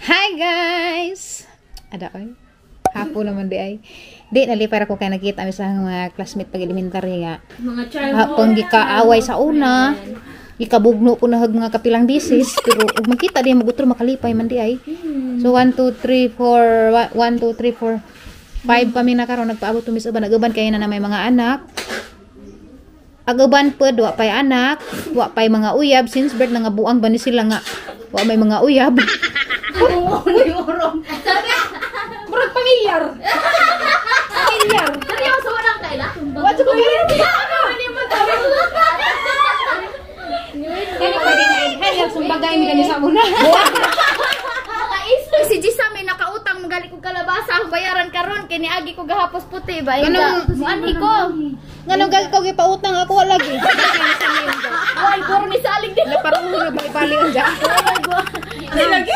Hi guys! Ada ay? Hapon naman di ay. Di, nalipar ako kaya nakita kami sa mga classmate pag elementary nga. Hapon gikaaway sa una. Ikabugno po na mga kapilang bisis. Pero magkita di magutro makalipay man di ay. So 1, 2, 3, 4, 1, 2, 3, 4, 5 pa mi na karon nagpaabot tumis uban. Nagaban kayo na may mga anak. Agaban po, wa pay anak, wa pay mga uyab, since birth na nga buang ba ni sila nga, wa may mga uyab. Murag pamilyar. Pamilyar. Seryoso walang kaila? Wa sa pamilyar. Kani pwede na i-hire sumbagay mi kanya sa muna. Si Gisa may nakautang magali ko kalabasa ang bayaran karon kini agi ko gahapos puti ba? Ani ko. Nganong gagi ko gipautang ako wala lagi. Ay, puro mi salig din. Parang mo balik-balik dyan. Lagi.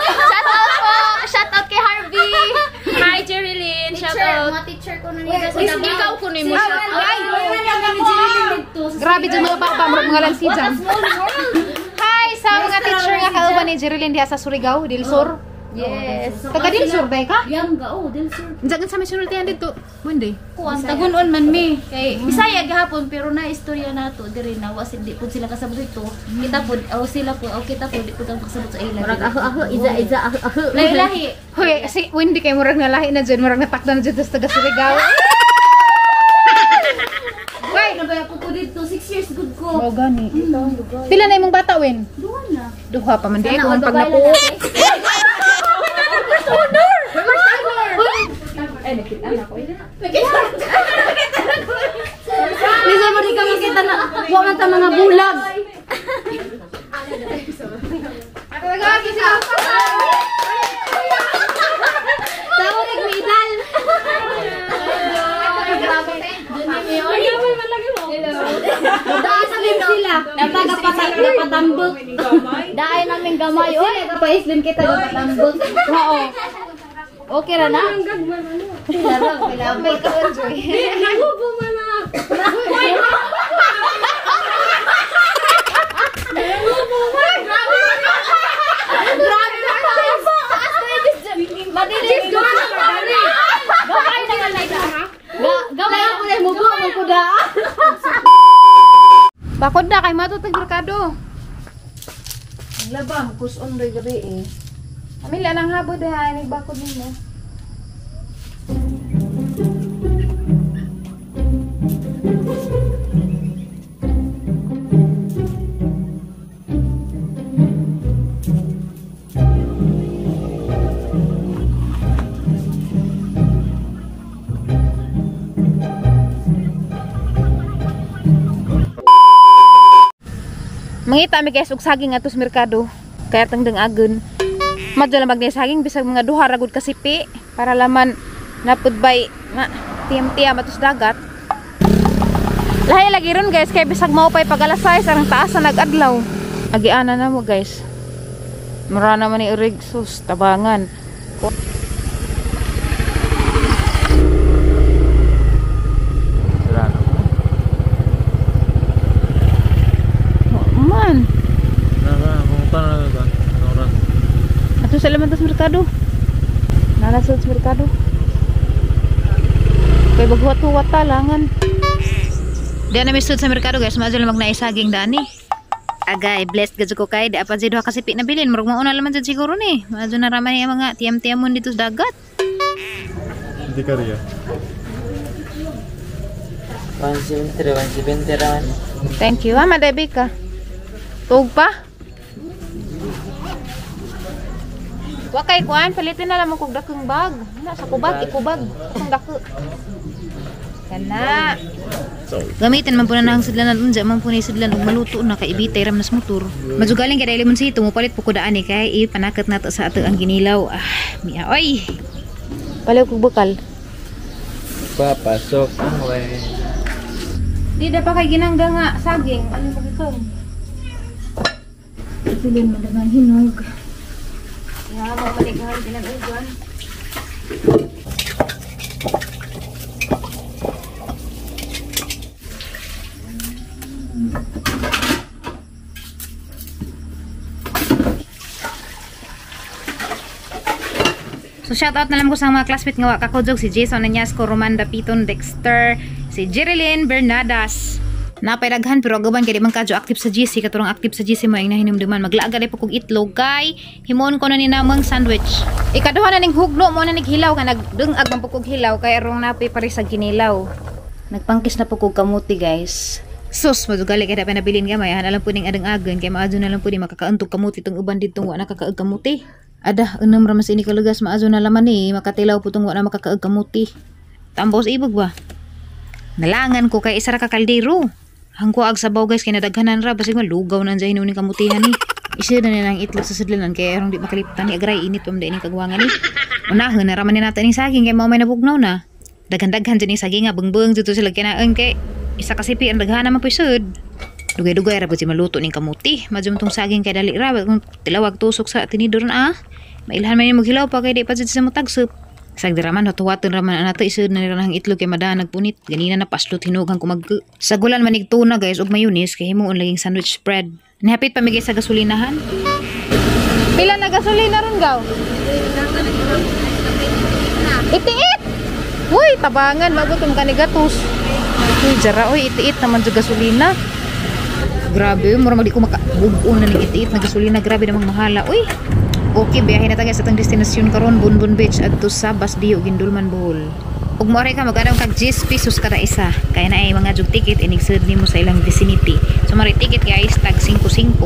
Shout out po. Shout out kay Harvey. Hi Jerilyn, shout out. Mga teacher ko na nila sa Ikaw ko ni mo shout out. Grabe dyan mga bata, mga lansi dyan. Hi sa mga teacher nga kauban ni Jerilyn diha sa Surigao, Dilsur. Yes. Taga Dilsur ba ka? Yang gao din sir. Diyan sa may sunod yan dito. Monday. Kuan tagunon man mi kay Bisaya gahapon pero na istorya nato diri na was hindi pud sila kasabot ito. Kita pud sila pud kita pud di pud ang kasabot sa ila. Murag ako iza Lahi. Hoy, si Wendy kay murag na lahi na dyan, murag natakdan na dyan sa taga Surigao. Wait, nabaya ko po dito 6 years good ko. Oh, gani. Pila na imong bata, Wen? Duha na. Duha pa man di ay Sana kung pag all napo. Bisa mo di ka makita na wa man ta mga bulag. Tawag medal. Daan sa sila. Napatambot. Daan namin gamay. Oy, kapaislin kita napatambot. Oo. Okay ra na? May ka-enjoy. Nagubo man na. Grabe na taas. Taas ko yung madilis doon. Gamay na nga like ha? Gamay ako na mubo ang kuda. Bakod na kay matutag merkado. Labang kuson ray gabi eh. Amila nang habo diha ni bakod nimo. Mangita mi guys og saging atos merkado. Kaya tangdang agon. Madyo lang magnay saging bisag mga duha ragud kasipi para laman napudbay na tiyam-tiyam atos dagat. Lahi lagi ron guys kay bisag mao pay pag alas 6 ang taas na nag-adlaw. Agiana na mo guys. Mura naman ni irig sus tabangan. Man. Ato sa laman tas merkado. Nalasod sa merkado. Kay baghuwat-huwat talangan. Diyan na misod sa merkado guys, madyo lang magnaisaging dani. Agay, blessed gadyo ko kay di apan si duha kasipi na bilin. Murag mauna laman dyan siguro ni. Madyo na raman niya mga tiyam-tiyamon dito sa dagat. Hindi ka riya. 170 raman. Thank you ha, madabi ka. Tug pa. Wakay kuan, palitin na lang mo kog dakong bag. Na sa kubag, ikubag. Kung dako. Kana. Gamitin man po na nang sidlanan unja man po ni sidlan og maluto na kay ibitay ram nas motor. Madjugaling kay limon sito mo palit po ko daan ni kay ipanakat nato sa ato ang ginilaw. Ah, miya oy. Palaw kog bakal. Papasok ang way. Di da pa kay ginangga nga saging. Ano ba ito? Pilin mo dengan hinog. Ya, mamaligahan pinag-ugan. So shoutout na lang ko sa mga classmate nga wa kakojog, si Jason Anyasco, Romanda Piton, Dexter, si Jerilyn Bernadas. Napay daghan pero agaban kay di man kadyo active sa GC, katurang active sa GC mo ang nahinumduman. Maglaga dai pa kog itlog kay himon ko na ni namang sandwich. Ikaduha na ning hugno mo na nighilaw ka nagdungag man pug hilaw kay arong napay pare sa ginilaw. Nagpangkis na po kog kamuti guys. Sus, madugali kaya dapat nabilin gamay. Alam po ning adang-agan kay maazo na lang po di makakaantog kamuti tong uban dito wa nakakaag kamuti. Ada unam ra mas ini kalugas maazo na laman ni makatilaw po tong wa na makakaag kamuti. Tambos ibog ba? Nalangan ko kay isa ra ka kaldero. Hangko ag sabaw guys kay nadaghanan ra basig malugaw nan jay ni kamutihan ni. Isa na nang itlog sa sudlanan kay arong di makaliptan ni agray init pam ni kagwangan ni. Unahon na raman ni natin ni saging kay mao may nabugnaw na. Daghan-daghan jud ni saging nga bengbeng jud sila kinaen kay isa kasi pi ang daghan man pisud. Dugay-dugay ra pud si maluto ning kamuti. Madjum tong saging kay dali ra kung tilawag tusok sa tinidor na. Mailhan man ni maghilaw pa kay di pa jud sa mutagsop. Sagdiraman hotuwaton raman anato isud na nila nang itlog kay madahan nagpunit. Ganina na paslot hinughang kumag. Sagulan man nig tuna guys ug mayonnaise kay himuon laging sandwich spread. Nihapit pamigay sa gasolinahan. Pila na gasolina ron gaw? Itiit. Uy, tabangan magutom ka ni gatos. Uy, jara oy itiit naman sa gasolina. Grabe, mura magdi ko makabubuon na ning itiit na gasolina, grabe namang mahala. Uy. Okay, biyahe na tayo sa itong destinasyon karon Bunbun Beach at to sa Basdio, Gindulman, Bohol. Ug mo ka mag-anong kag 10 pesos kada isa. Kaya na ay mga jug ticket inigsud nimo sa ilang vicinity. So mari ticket guys tag 5-5.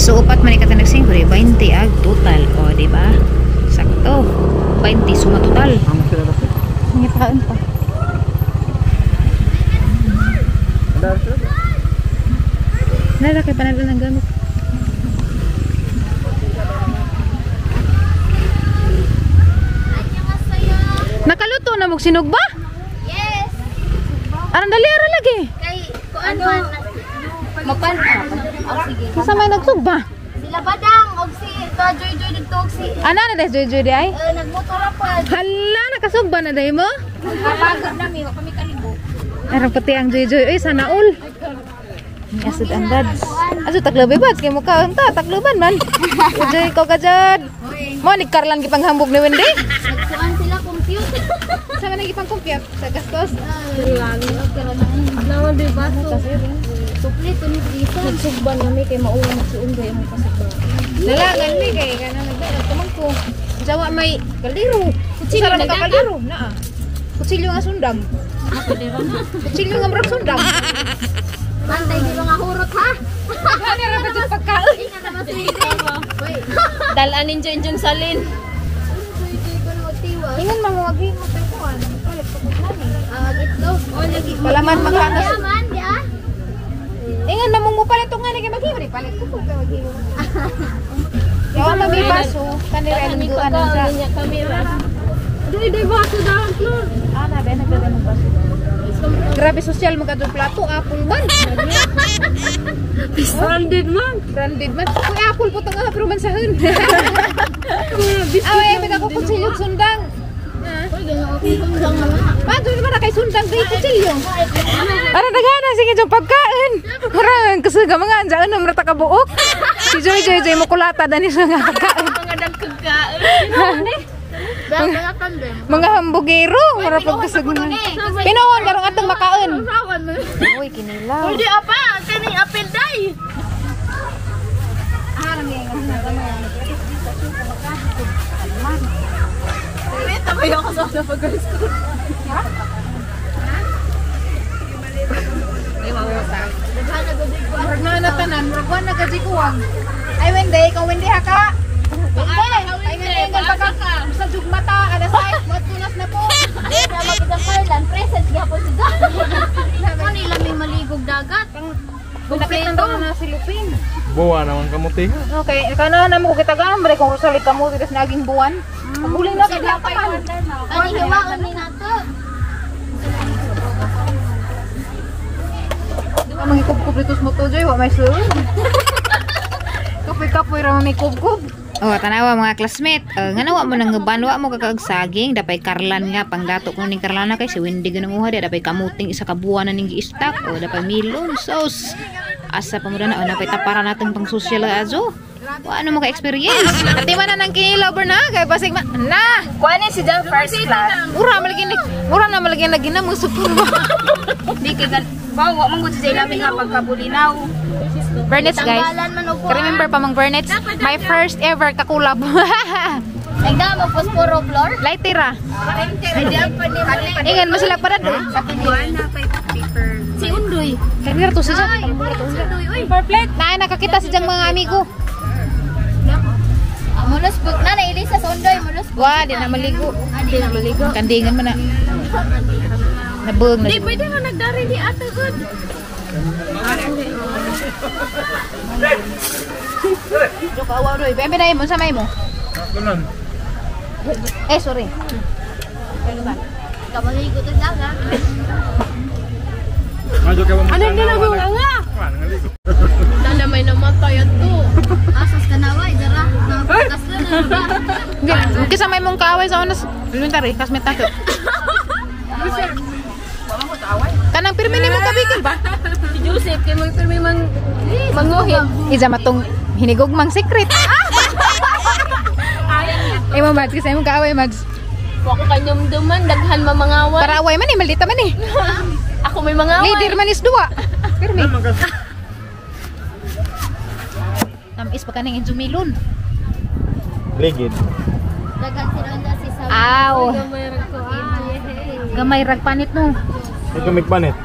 So upat man ikatag 5 20 ag total. O di ba? Sakto. 20 suma total. Ngitaan pa. Nara kay panadal ng gamit. Nakaluto na mong sinog ba? Yes. Arang dali ara lagi. Kay kuan man mapan. Sige. Sa may nagsugba. Sila badang og si Joy dito og si Ana na des joy di ay. nagmotor pa. Hala nakasugba na day mo. Kapagod na mi wa kami kalibo. Arang pati ang joy oy sana all. Ni asud ang dads. Asud taglabi ba kay mo ka unta tagluban man. Joy ko kajad. Mo ni Karlan gipanghambog ni Wendy. Nagkuan sila compute. Sa man gipang-compute sa gastos. Lawan di ba so. Supli to ni dito. Nagsugban kami kay mauwa magsuon gay mo pasugba. Dalangan mi kay kana nagdalag ko. Jawa may kaldero. Kutsilyo na kaldero naa. Kutsilyo nga sundang. Kutsilyo nga brok sundang. Bantay di nga hurot ha. Ano ra ba jud pagkaon? Ingat na masindi. Dalanin dyan salin. Ingon mamawagi mo kay kuan. Palit ko nani. Itlog. Palaman makanas. Yaman di ah. Ingon mamong mo palit nga ni kay maghimo palit ko kay maghimo. Yawa magibaso kanira ang duan sa. Kamera. Di baso daw floor. Ana ba nagdala ng baso. Grabe social mo kadto plato apple man. Branded man. Branded man. Uy apple po tong pero man sahon. Away may ako kutsilyo sundang. Paano naman na kay sundang kay kutsilyo? Ano dagana sige jong pagkain. Murang kasuga mga anjaan na murata ka buok. Si Joy mo kulata dani sa nga pagkain. Mga dagkagkain. Mga hambugero, mura pag kasuga. Pinoon karong atong makaon. Uy kinilaw. Hindi apa, kaning apel day. Harang yang Tabayo ko sa pag-guys ko. murag na tanan, murag na gaji kuwang. Ay Wendy, ikaw Wendy ha ka. Wendy, pagka sa jugmata, ada side, matunas na po. Kaya magandang Carlan, present gyapon si Dad. Ano nila may maligog dagat? Nakit na daw na si Lupin. Bawa naman kamuti. Okay, kana na mo kita gambre kung usalit ka mo tigas naging buwan. Paguling na kita pa man. Ani hiwaon ni nato. Di ba mangikub-kub dito mo to Joy, wa may su. Kapoy-kapoy ra may kub-kub. Oh, tanawa mga classmate. Nganawa mo nang banwa mo kakaag saging, dapay Karlan nga pangdato ko ning Karlana kay si Wendy ganung uha dapay kamuting isa ka buwan na ning gi-stack o dapay milon sauce. Asa pa mo na napay tapara natong pang social azo. Ano mo ka-experience? At di man na nang kinilover na. Kaya basig man. Na! Kuha ni si Jang first class. Mura na malagyan lagi na mo supuro. Di kay bawa man gud sa ilabi nga pagkabulinaw. Burnets guys. Remember pa mang Burnets? My first ever kakulab. Nagda mo posporo floor. Lighter ah. Ingan mo sila pa rin. Si Undoy. Kaya to siya. Uy, perfect. Na nakakita sa diyang mga amigo. Mulos book na nailisa sa Undoy, mulos. Wah, di na maligo. Di na maligo. Kandingan mo na. Nabug na. Di pwede mo nagdari di ato good. Joke awa doy. Bembe na mo sa may mo. Ganun. Sorry. Kamaligo to daga. Medyo kayo mo. Ano din ako nga? Naligo. Nana may namatay ato. Asas ka na wa, dara. Napakas na. Kisa may mong kaaway sa unas. Elementary, kasmet nato. Kanang pirmi ni mo kabigil ba? Si Joseph kay mo pirmi manguhit. Isa matong hinigugmang secret. Mo Mads, kasi mong kaaway Mads. Wa ko kanyom duman daghan mamangaway. Para away man maldita man Ako may mangaway. Leader man is duwa. Pirmi. Tamis pa kaning injumilon. Ligid. Daghan sila si Sam. Aw. Gamay ra ko. Gamay rag panit no. Ito may panit.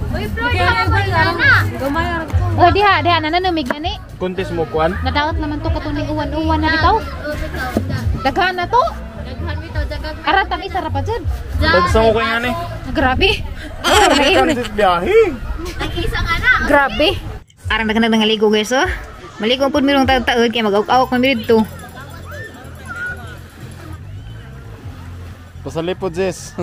Uy, bro, di ako na. Gamay ra ko. Oh, diha na namig na ni. Kuntis mo kuan. Nadaot naman to katuning uwan-uwan na bitaw. Daghan na to. Daghan bitaw daghan. Aratang isa ra pa jud. Tagsa ko kaya ni. Grabe. Transit biyahe. Ang isang anak. Grabe. Arang daghan nga ligo guys oh. Maligo pud mirong taud-taud kay mag-awak man mi didto. Pasalipod, Jess.